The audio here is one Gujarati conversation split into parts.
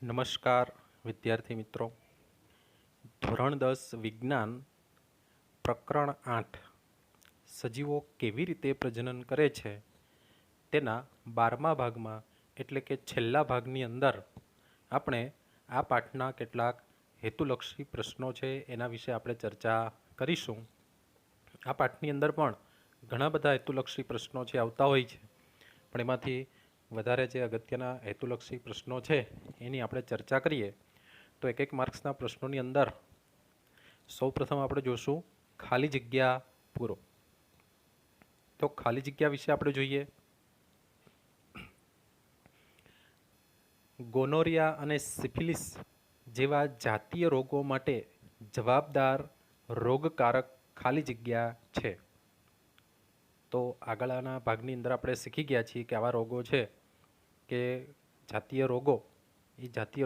નમસ્કાર વિદ્યાર્થી મિત્રો. ધોરણ 10 વિજ્ઞાન પ્રકરણ 8 સજીવો કેવી રીતે પ્રજનન કરે છે તેના 12મા ભાગમાં એટલે કે છેલ્લા ભાગની અંદર આપણે આ પાઠના કેટલાક હેતુલક્ષી પ્રશ્નો છે એના વિશે આપણે ચર્ચા કરીશું. આ પાઠની અંદર પણ ઘણા બધા હેતુલક્ષી પ્રશ્નો છે આવતા હોય છે, પણ એમાંથી વધારે જે અગત્યના હેતુલક્ષી પ્રશ્નો છે એની આપણે ચર્ચા કરીએ. તો એક માર્ક્સના પ્રશ્નોની અંદર સૌપ્રથમ આપણે જોશું ખાલી જગ્યા પૂરો. તો ખાલી જગ્યા વિશે આપણે જોઈએ. ગોનોરિયા અને સિફિલિસ જેવા જાતીય રોગો માટે જવાબદાર રોગકારક ખાલી જગ્યા છે. તો આગળના ભાગની અંદર આપણે શીખી ગયા છીએ કે આવા રોગો છે કે જાતીય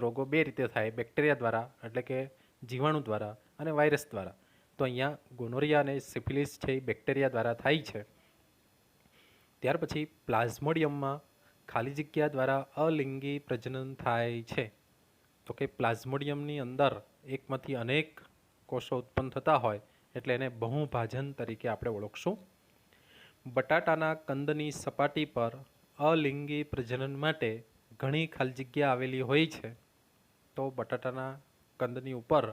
રોગો બે રીતે થાય: બેક્ટેરિયા દ્વારા એટલે કે જીવાણુ દ્વારા અને વાયરસ દ્વારા. તો અહીંયા ગોનોરિયા અને સિફિલિસ છે એ બેક્ટેરિયા દ્વારા થાય છે. ત્યાર પછી પ્લાઝ્મોડિયમમાં ખાલી જગ્યા દ્વારા અલિંગી પ્રજનન થાય છે. તો કે પ્લાઝ્મોડિયમની અંદર એકમાંથી અનેક કોષો ઉત્પન્ન થતા હોય એટલે એને બહુભાજન તરીકે આપણે ઓળખશું. બટાટાના કંદની સપાટી પર અલિંગી પ્રજનન માટે ઘણી ખાલી જગ્યા આવેલી હોય છે. તો બટાટાના કંદની ઉપર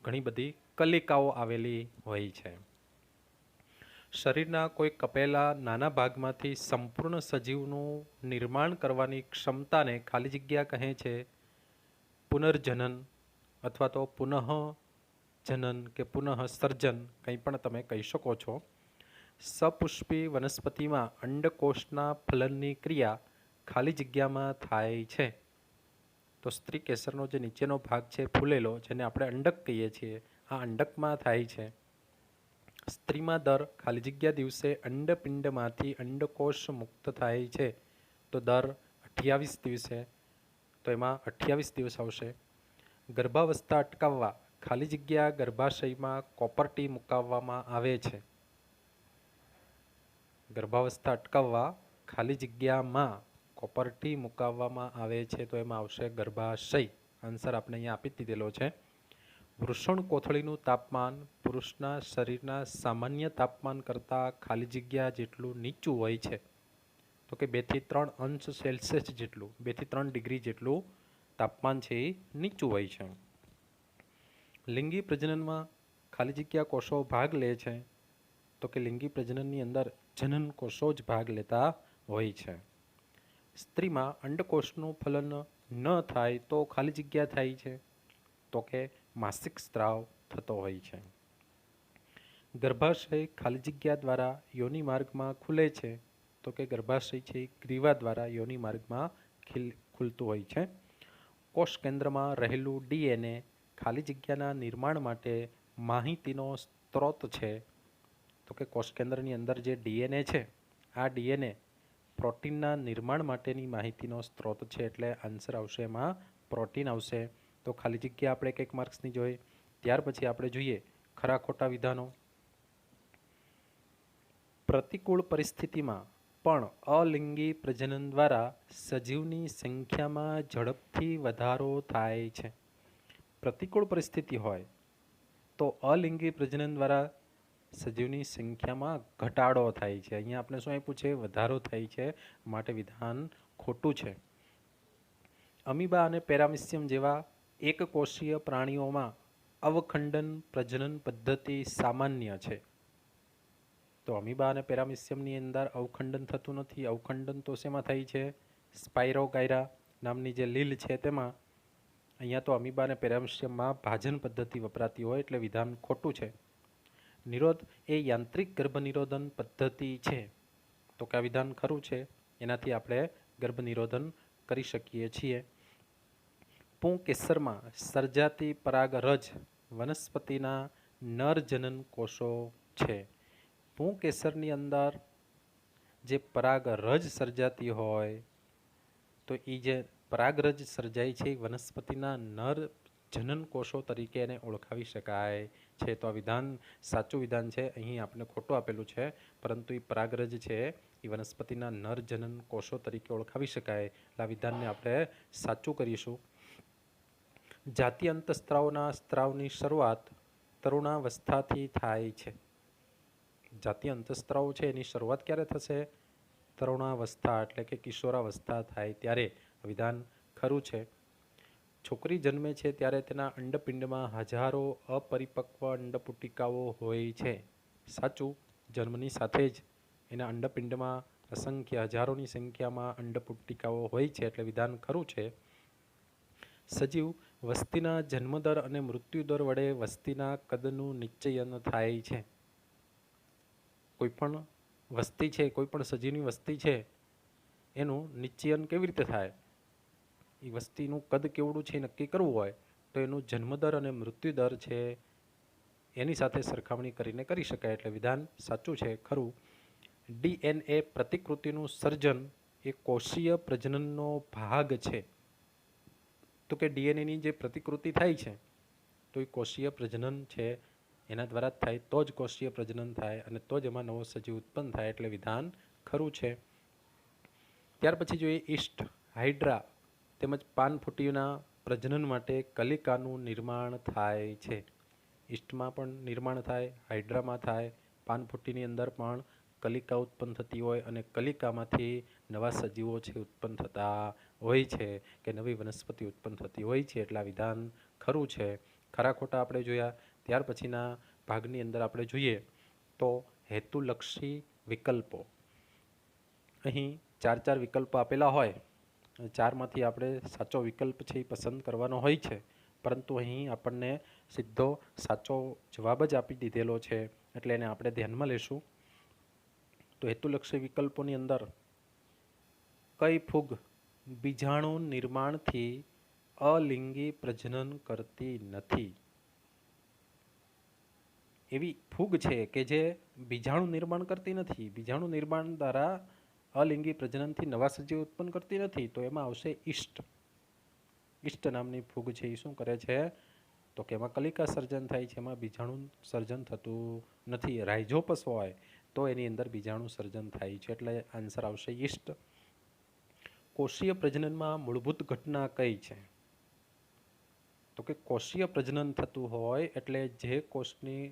ઘણી બધી કલિકાઓ આવેલી હોય છે. શરીરના કોઈ કપેલા નાના ભાગમાંથી સંપૂર્ણ સજીવનું નિર્માણ કરવાની ક્ષમતાને ખાલી જગ્યા કહે છે. પુનર્જનન અથવા તો પુનઃજનન કે પુનઃસર્જન કંઈ પણ તમે કહી શકો છો. સપુષ્પી વનસ્પતિમાં અંડકોષના ફલનની ક્રિયા ખાલી જગ્યામાં થાય છે. તો સ્ત્રી કેસરનો જે નીચેનો ભાગ છે ફૂલેલો, જેને આપણે અંડક કહીએ છીએ, આ અંડકમાં થાય છે. સ્ત્રીમાં દર ખાલી જગ્યા દિવસે અંડપિંડમાંથી અંડકોષ મુક્ત થાય છે. તો દર 28 દિવસે, તો એમાં 28 દિવસ આવશે. ગર્ભાવસ્થા અટકાવવા ખાલી જગ્યા ગર્ભાશયમાં કોપરટી મુકાવવામાં આવે છે. ગર્ભાવસ્થા અટકાવવા ખાલી જગ્યામાં કોપરટી મુકાવવામાં આવે છે. તો એમાં આવશે ગર્ભાશય. આન્સર આપણે અહીંયા આપી દીધેલો છે. વૃષણ કોથળીનું તાપમાન પુરુષના શરીરના સામાન્ય તાપમાન કરતાં ખાલી જગ્યા જેટલું નીચું હોય છે. તો કે 2 થી 3 અંશ સેલ્સિયસ જેટલું, 2 થી 3 ડિગ્રી જેટલું તાપમાન છે એ નીચું હોય છે. લિંગી પ્રજનનમાં ખાલી જગ્યા કોષો ભાગ લે છે. તો કે લિંગી પ્રજનનની અંદર જનન કોષો જ ભાગ લેતા હોય છે. સ્ત્રીમાં અંડકોષનું ફલન ન થાય તો ખાલી જગ્યા થાય છે. તો કે માસિક સ્ત્રાવ થતો હોય છે. ગર્ભાશય ખાલી જગ્યા દ્વારા યોનિ માર્ગમાં ખુલે છે. તો કે ગર્ભાશય છે ગ્રીવા દ્વારા યોનિ માર્ગમાં ખુલતું હોય છે. કોષ કેન્દ્રમાં રહેલું ડીએનએ ખાલી જગ્યાના નિર્માણ માટે માહિતીનો સ્ત્રોત છે. તો કે કોષ કેન્દ્રની અંદર જે ડીએનએ છે, આ ડીએનએ પ્રોટીનના નિર્માણ માટેની માહિતીનો સ્ત્રોત છે. એટલે આન્સર આવશે એમાં પ્રોટીન આવશે. તો ખાલી જગ્યા આપણે એક માર્ક્સની જોઈએ. ત્યાર પછી આપણે જોઈએ ખરા ખોટા વિધાનો. પ્રતિકૂળ પરિસ્થિતિમાં પણ અલિંગી પ્રજનન દ્વારા સજીવની સંખ્યામાં ઝડપથી વધારો થાય છે. પ્રતિકૂળ પરિસ્થિતિ હોય તો અલિંગી પ્રજનન દ્વારા સજીવની સંખ્યામાં ઘટાડો થાય છે. અહીંયા આપણે શું આપ્યું છે? વધારો થાય છે, માટે વિધાન ખોટું છે. અમીબા અને પેરામિસિયમ જેવા એકકોષીય પ્રાણીઓમાં અવખંડન પ્રજનન પદ્ધતિ સામાન્ય છે. તો અમીબા અને પેરામિસિયમની અંદર અવખંડન થતું નથી. અવખંડન તો શેમાં થાય છે? સ્પાઇરોગાયરા નામની જે લીલ છે તેમાં. અહીંયા તો અમીબા અને પેરામિસિયમમાં ભાજન પદ્ધતિ વપરાતી હોય એટલે વિધાન ખોટું છે. નિરોધ એ યાંત્રિક ગર્ભનિરોધન પદ્ધતિ છે. તો કે આ વિધાન ખરું છે, એનાથી આપણે ગર્ભનિરોધન કરી શકીએ છીએ. પુંકેસરમાં સર્જાતી પરાગરજ વનસ્પતિના નરજનન કોષો છે. પુંકેસરની અંદર જે પરાગરજ સર્જાતી હોય તો એ જે પરાગરજ સર્જાય છે એ વનસ્પતિના નર જનન કોષો તરીકે એને ઓળખાવી શકાય છે. તો આ વિધાન સાચું વિધાન છે. અહીં આપણે ખોટું આપેલું છે, પરંતુ એ પરાગરજ છે એ વનસ્પતિના નર જનન કોષો તરીકે ઓળખાવી શકાય. એટલે આ વિધાનને આપણે સાચું કરીશું. જાતિ અંતઃસ્ત્રાવના સ્ત્રાવની શરૂઆત તરુણાવસ્થાથી થાય છે. જાતિ અંતઃસ્ત્રાવ છે એની શરૂઆત ક્યારે થશે? તરુણાવસ્થા એટલે કે કિશોરાવસ્થા થાય ત્યારે. વિધાન ખરું છે. છોકરી જન્મે છે ત્યારે તેના અંડપિંડમાં હજારો અપરિપક્વ અંડપુટિકાઓ હોય છે. સાચું. જન્મની સાથે જ એના અંડપિંડમાં અસંખ્ય હજારોની સંખ્યામાં અંડપુટિકાઓ હોય છે એટલે વિધાન ખરું છે. સજીવ વસ્તીના જન્મદર અને મૃત્યુદર વડે વસ્તીના કદનું નિશ્ચયન થાય છે. કોઈપણ વસ્તી છે, કોઈપણ સજીવની વસ્તી છે એનું નિશ્ચયન કેવી રીતે થાય? એ વસ્તીનું કદ કેવડું છે એ નક્કી કરવું હોય તો એનું જન્મદર અને મૃત્યુદર છે એની સાથે સરખામણી કરીને કરી શકાય એટલે વિધાન સાચું છે, ખરું. ડીએનએ પ્રતિકૃતિનું સર્જન એ કોષીય પ્રજનનનો ભાગ છે. તો કે ડીએનએની જે પ્રતિકૃતિ થાય છે તો એ કોષીય પ્રજનન છે એના દ્વારા જ થાય, તો જ કોષીય પ્રજનન થાય અને તો જ એમાં નવો સજીવ ઉત્પન્ન થાય એટલે વિધાન ખરું છે. ત્યાર પછી જોઈએ ઈસ્ટ, હાઇડ્રા તેમજ પાનફૂટીના પ્રજનન માટે કલિકાનું નિર્માણ થાય છે. ઈસ્ટમાં પણ નિર્માણ થાય, હાઇડ્રામાં થાય, પાનફૂટીની અંદર પણ કલિકા ઉત્પન્ન થતી હોય અને કલિકામાંથી નવા સજીવો છે ઉત્પન્ન થતા હોય છે કે નવી વનસ્પતિ ઉત્પન્ન થતી હોય છે એટલે આ વિધાન ખરું છે. ખરા ખોટા આપણે જોયા. ત્યાર પછીના ભાગની અંદર આપણે જોઈએ તો હેતુલક્ષી વિકલ્પો. અહીં 4 વિકલ્પો આપેલા હોય, ચારમાંથી આપણે સાચો વિકલ્પ છે એ પસંદ કરવાનો હોય છે, પરંતુ અહીં આપણને સીધો સાચો જવાબ જ આપી દીધેલો છે એટલે એને આપણે ધ્યાનમાં લેશું. તો હેતુલક્ષી વિકલ્પોની અંદર કઈ ફૂગ બીજાણુ નિર્માણથી અલિંગી પ્રજનન કરતી નથી? એવી ફૂગ છે કે જે બીજાણુ નિર્માણ કરતી નથી, બીજાણુ નિર્માણ દ્વારા અલિંગી પ્રજનનથી નવા સજીવ ઉત્પન્ન કરતી નથી, તો એમાં આવશે ઈસ્ટ. ઈસ્ટ નામની ફૂગ છે એ શું કરે છે તો કે એમાં કલિકા સર્જન થાય છે, એમાં બીજાણુ સર્જન થતું નથી. રાઇઝોપસ હોય તો એની અંદર બીજાણુ સર્જન થાય છે એટલે આન્સર આવશે ઈસ્ટ. કોષીય પ્રજનનમાં મૂળભૂત ઘટના કઈ છે? તો કે કોષીય પ્રજનન થતું હોય એટલે જે કોષની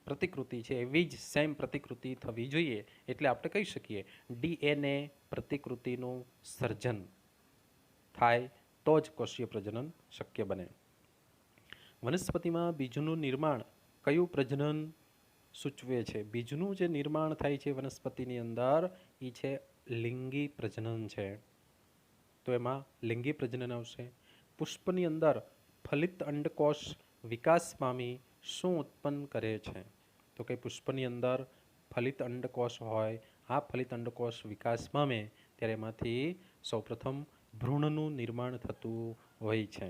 પ્રતિકૃતિ છે એવી જ સેમ પ્રતિકૃતિ થવી જોઈએ એટલે આપણે કહી શકીએ ડીએનએ પ્રતિકૃતિનું સર્જન થાય તો જ કોષીય પ્રજનન શક્ય બને. વનસ્પતિમાં બીજનું નિર્માણ કયું પ્રજનન સૂચવે છે? બીજનું જે નિર્માણ થાય છે વનસ્પતિની અંદર એ છે લિંગી પ્રજનન છે, તો એમાં લિંગી પ્રજનન આવશે. પુષ્પની અંદર ફલિત અંડકોષ વિકાસ પામી શું ઉત્પન્ન કરે છે? તો કે પુષ્પની અંદર ફલિત અંડકોષ હોય, આ ફલિત અંડકોષ વિકાસ પામે ત્યારે એમાંથી સૌપ્રથમ ભ્રૂણનું નિર્માણ થતું હોય છે.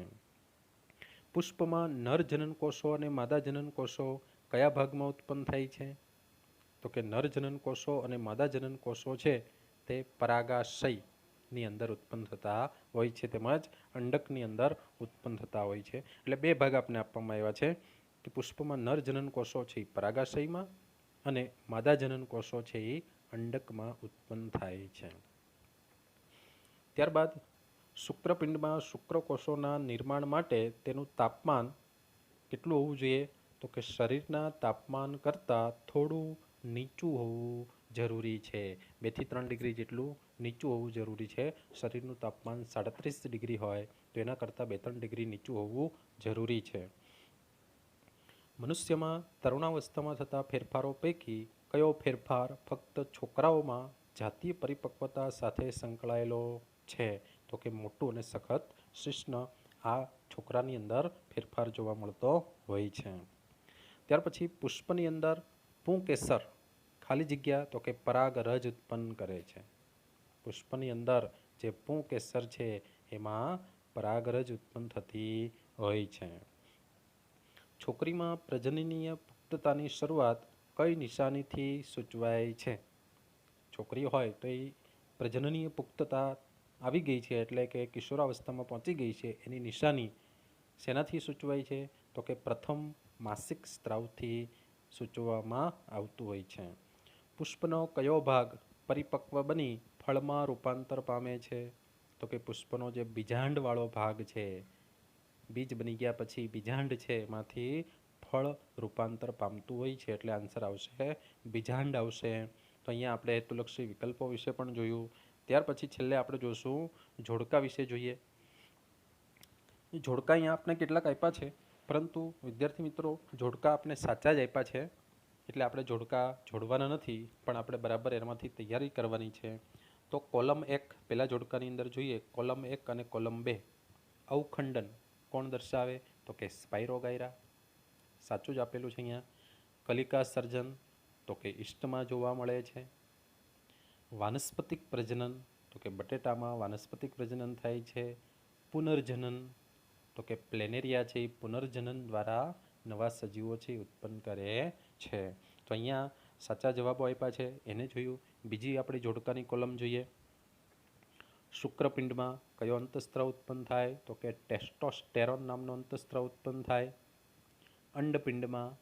પુષ્પમાં નર જનન કોષો અને માદા જનન કોષો કયા ભાગમાં ઉત્પન્ન થાય છે? તો કે નર જનન કોષો અને માદા જનન કોષો છે તે પરાગાશયની અંદર ઉત્પન્ન થતા હોય છે તેમજ અંડકની અંદર ઉત્પન્ન થતા હોય છે. એટલે બે ભાગ આપને આપવામાં આવ્યા છે કે પુષ્પમાં નર જનન કોષો છે એ પરાગાશયમાં અને માદા જનન કોષો છે એ અંડકમાં ઉત્પન્ન થાય છે. ત્યારબાદ શુક્રપિંડમાં શુક્રકોષોના નિર્માણ માટે તેનું તાપમાન કેટલું હોવું જોઈએ? તો કે શરીરના તાપમાન કરતાં થોડું નીચું હોવું જરૂરી છે. 2 થી 3 ડિગ્રી જેટલું નીચું હોવું જરૂરી છે. શરીરનું તાપમાન 37 ડિગ્રી હોય તો એના કરતાં 2-3 ડિગ્રી નીચું હોવું જરૂરી છે. મનુષ્યમાં તરુણાવસ્થામાં થતા ફેરફારો પૈકી કયો ફેરફાર ફક્ત છોકરાઓમાં જાતીય પરિપક્વતા સાથે સંકળાયેલો છે? તો કે મોટું અને સખત શિશ્ન આ છોકરાની અંદર ફેરફાર જોવા મળતો હોય છે. ત્યાર પછી પુષ્પની અંદર પુંકેસર ખાલી જગ્યા તો કે પરાગરજ ઉત્પન્ન કરે છે. પુષ્પની અંદર જે પુંકેસર છે એમાં પરાગરજ ઉત્પન્ન થતી હોય છે. છોકરીમાં પ્રજનનીય પુખ્તતાની શરૂઆત કઈ નિશાનીથી સૂચવાય છે? છોકરી હોય તો એ પ્રજનનીય પુખ્તતા આવી ગઈ છે એટલે કે કિશોરાવસ્થામાં પહોંચી ગઈ છે એની નિશાની શેનાથી સૂચવાય છે? તો કે પ્રથમ માસિક સ્ત્રાવથી સૂચવવામાં આવતું હોય છે. પુષ્પનો કયો ભાગ પરિપક્વ બની ફળમાં રૂપાંતર પામે છે? તો કે પુષ્પનો જે બીજાંડવાળો ભાગ છે બીજ બની ગયા પછી બીજાંડ છે એમાંથી ફળ રૂપાંતર પામતું હોય છે, એટલે આન્સર આવશે બીજાંડ આવશે. તો અહીંયા આપણે હેતુલક્ષી વિકલ્પો વિશે પણ જોયું. ત્યાર પછી છેલ્લે આપણે જોશું જોડકા વિશે જોઈએ. જોડકા અહીંયા આપણે કેટલાક આપ્યા છે, પરંતુ વિદ્યાર્થી મિત્રો જોડકા આપણે સાચા જ આપ્યા છે, એટલે આપણે જોડકા જોડવાના નથી, પણ આપણે બરાબર એમાંથી તૈયારી કરવાની છે. તો કોલમ 1 પહેલા જોડકાની અંદર જોઈએ. કોલમ 1 અને કોલમ 2 અવખંડન કોણ દર્શાવે? તો કે સ્પાઇરોગાયરા, સાચું જ આપેલું છે અહીંયા. કલિકા સર્જન તો કે ઈસ્ટમાં જોવા મળે છે. વાનસ્પતિક પ્રજનન તો કે બટેટામાં વાનસ્પતિક પ્રજનન થાય છે. પુનર્જનન તો કે પ્લેનેરિયા છે એ પુનર્જનન દ્વારા નવા સજીવો છે ઉત્પન્ન કરે છે. તો અહીંયા સાચા જવાબો આપ્યા છે, એને જોયું. બીજી આપણી જોડકાની કોલમ જોઈએ. શુક્રપિંડમાં કયો અંતઃસ્ત્રાવ ઉત્પન્ન થાય? તો કે ટેસ્ટોસ્ટેરોન નામનો અંતઃસ્ત્રાવ ઉત્પન્ન થાય. અંડપિંડમાં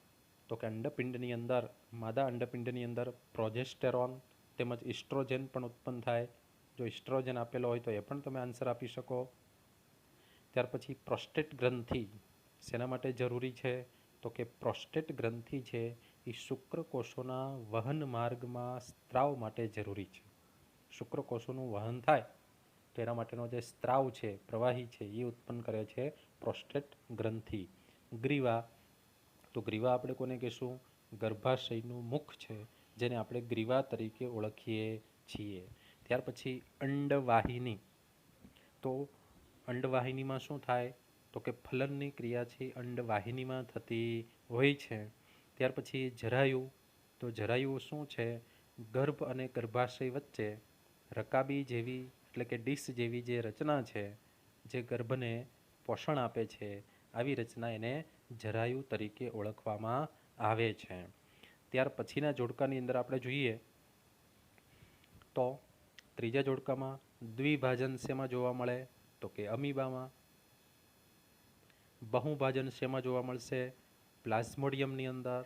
તો કે અંડપિંડની અંદર માદા અંડપિંડની અંદર પ્રોજેસ્ટેરોન તેમજ ઇસ્ટ્રોજન પણ ઉત્પન્ન થાય. જો ઇસ્ટ્રોજન આપેલો હોય તો એ પણ તમે આન્સર આપી શકો. ત્યાર પછી પ્રોસ્ટેટ ગ્રંથિ શેના માટે જરૂરી છે? તો કે પ્રોસ્ટેટ ગ્રંથિ છે એ શુક્રકોષોના વહન માર્ગમાં સ્ત્રાવ માટે જરૂરી છે. શુક્રકોષોનું વહન થાય તો એના માટેનો જે સ્ત્રાવ છે, પ્રવાહી છે, એ ઉત્પન્ન કરે છે પ્રોસ્ટેટ ગ્રંથિ. ગ્રીવા તો ગ્રીવા આપણે કોને કહેશું? ગર્ભાશયનું મુખ છે, જેને આપણે ગ્રીવા તરીકે ઓળખીએ છીએ. ત્યાર પછી અંડવાહિની. તો અંડવાહિનીમાં શું થાય? તો કે ફલનની ક્રિયા છે અંડવાહિનીમાં થતી હોય છે. ત્યાર પછી જરાયુ. તો જરાયુ શું છે? ગર્ભ અને ગર્ભાશય વચ્ચે રકાબી જેવી એટલે કે ડીશ જેવી જે રચના છે, જે ગર્ભને પોષણ આપે છે, આવી રચના એને જરાયુ તરીકે ઓળખવામાં આવે છે. ત્યાર પછીના જોડકાની અંદર આપણે જોઈએ તો ત્રીજા જોડકામાં દ્વિભાજન શેમાં જોવા મળે? તો કે અમીબામાં. બહુભાજન શેમાં જોવા મળશે? પ્લાઝ્મોડિયમની અંદર.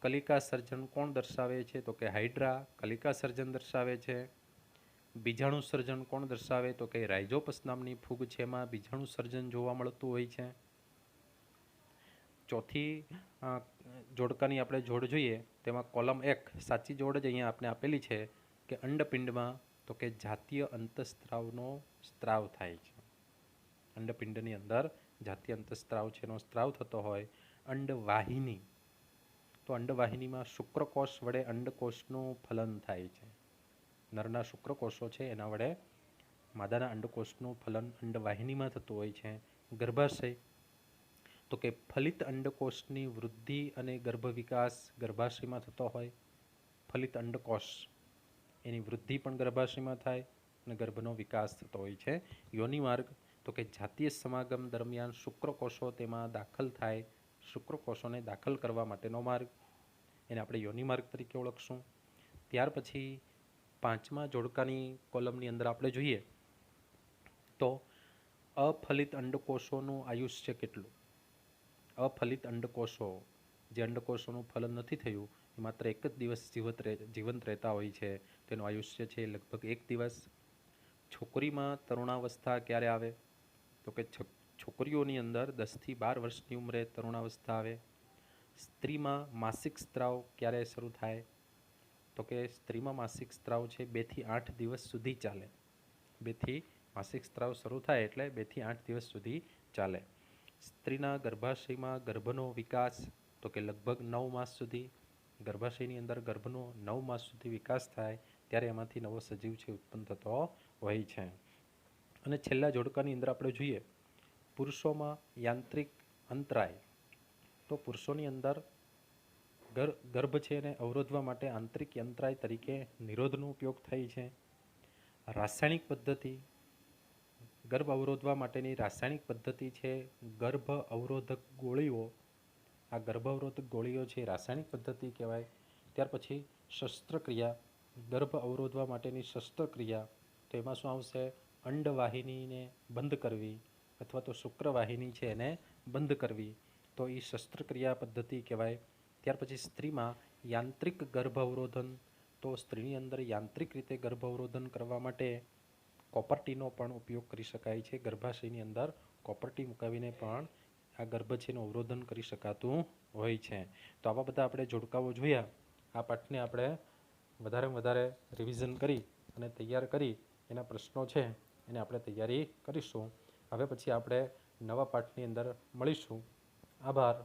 કલિકા સર્જન કોણ દર્શાવે છે? તો કે હાઇડ્રા કલિકા સર્જન દર્શાવે છે. બીજાણુ સર્જન કોણ દર્શાવે? તો કે રાઇઝોપસ નામની ફૂગ છે, એમાં બીજાણુ સર્જન જોવા મળતું હોય છે. ચોથી જોડકાની આપણે જોડ જોઈએ, તેમાં કોલમ 1 સાચી જોડ જ અહીંયા આપણે આપેલી છે કે અંડપિંડમાં તો કે જાતીય અંતઃસ્ત્રાવનો સ્ત્રાવ થાય છે. અંડપિંડની અંદર જાતીય અંતઃસ્ત્રાવ છે એનો સ્ત્રાવ થતો હોય. અંડવાહિની તો અંડવાહિનીમાં શુક્રકોષ વડે અંડકોષનું ફલન થાય છે. નરના શુક્રકોષો છે એના વડે માદાના અંડકોષનું ફલન અંડવાહિનીમાં થતું હોય છે. ગર્ભાશય તો કે ફલિત અંડકોષની વૃદ્ધિ અને ગર્ભ વિકાસ ગર્ભાશયમાં થતો હોય. ફલિત અંડકોષ એની વૃદ્ધિ પણ ગર્ભાશયમાં થાય અને ગર્ભનો વિકાસ થતો હોય છે. યોનિ માર્ગ તો કે જાતીય સમાગમ દરમિયાન શુક્રકોષો તેમાં દાખલ થાય. શુક્રકોષોને દાખલ કરવા માટેનો માર્ગ, એને આપણે યોનિ માર્ગ તરીકે ઓળખશું. ત્યાર પછી પાંચમા જોડકાની કોલમની અંદર આપણે જોઈએ તો અફલિત અંડકોષોનું આયુષ્ય કેટલું? અફલિત અંડકોષો, જે અંડકોષોનું ફલન નથી થયું, એ માત્ર એક જ દિવસ જીવંત રહેતા હોય છે. તેનું આયુષ્ય છે લગભગ 1 દિવસ. છોકરીમાં તરુણાવસ્થા ક્યારે આવે? તો કે છોકરીઓની અંદર 10 થી 12 વર્ષની ઉંમરે તરુણાવસ્થા આવે. સ્ત્રીમાં માસિક સ્ત્રાવ ક્યારે શરૂ થાય? તો કે સ્ત્રીમાં માસિક સ્ત્રાવ છે 2 થી 8 દિવસ સુધી ચાલે. 2 થી માસિક સ્ત્રાવ શરૂ થાય એટલે 2 થી 8 દિવસ સુધી ચાલે. સ્ત્રીના ગર્ભાશયમાં ગર્ભનો વિકાસ તો કે લગભગ 9 માસ સુધી. ગર્ભાશયની અંદર ગર્ભનો 9 માસ સુધી વિકાસ થાય ત્યારે એમાંથી નવો સજીવ છે ઉત્પન્ન થતો હોય છે. અને છેલ્લા જોડકાની અંદર આપણે જોઈએ પુરુષોમાં યાંત્રિક અંતરાય. તો પુરુષોની અંદર ગર્ભ છે એને અવરોધવા માટે આંતરિક અંતરાય તરીકે નિરોધનો ઉપયોગ થાય છે. રાસાયણિક પદ્ધતિ, ગર્ભ અવરોધવા માટેની રાસાયણિક પદ્ધતિ છે ગર્ભ અવરોધક ગોળીઓ. આ ગર્ભ અવરોધક ગોળીઓ છે રાસાયણિક પદ્ધતિ કહેવાય. ત્યાર પછી શસ્ત્રક્રિયા, ગર્ભ અવરોધવા માટેની શસ્ત્રક્રિયા, તો એમાં શું આવશે? અંડવાહિનીને બંધ કરવી અથવા તો શુક્રવાહિની છે એને બંધ કરવી, તો એ શસ્ત્રક્રિયા પદ્ધતિ કહેવાય. ત્યાર પછી સ્ત્રીમાં યાંત્રિક ગર્ભ અવરોધન, તો સ્ત્રીની અંદર યાંત્રિક રીતે ગર્ભ અવરોધન કરવા માટે કોપરટીનો પણ ઉપયોગ કરી શકાય છે. ગર્ભાશયની અંદર કોપરટી મુકાવીને પણ આ ગર્ભ છે એનું અવરોધન કરી શકાતું હોય છે. તો આવા બધા આપણે જોડકાઓ જોયા. આ પાઠને આપણે વધારે રિવિઝન કરી અને તૈયાર કરી એના પ્રશ્નો છે એને આપણે તૈયારી કરીશું. હવે પછી આપણે નવા પાઠની અંદર મળીશું. આભાર.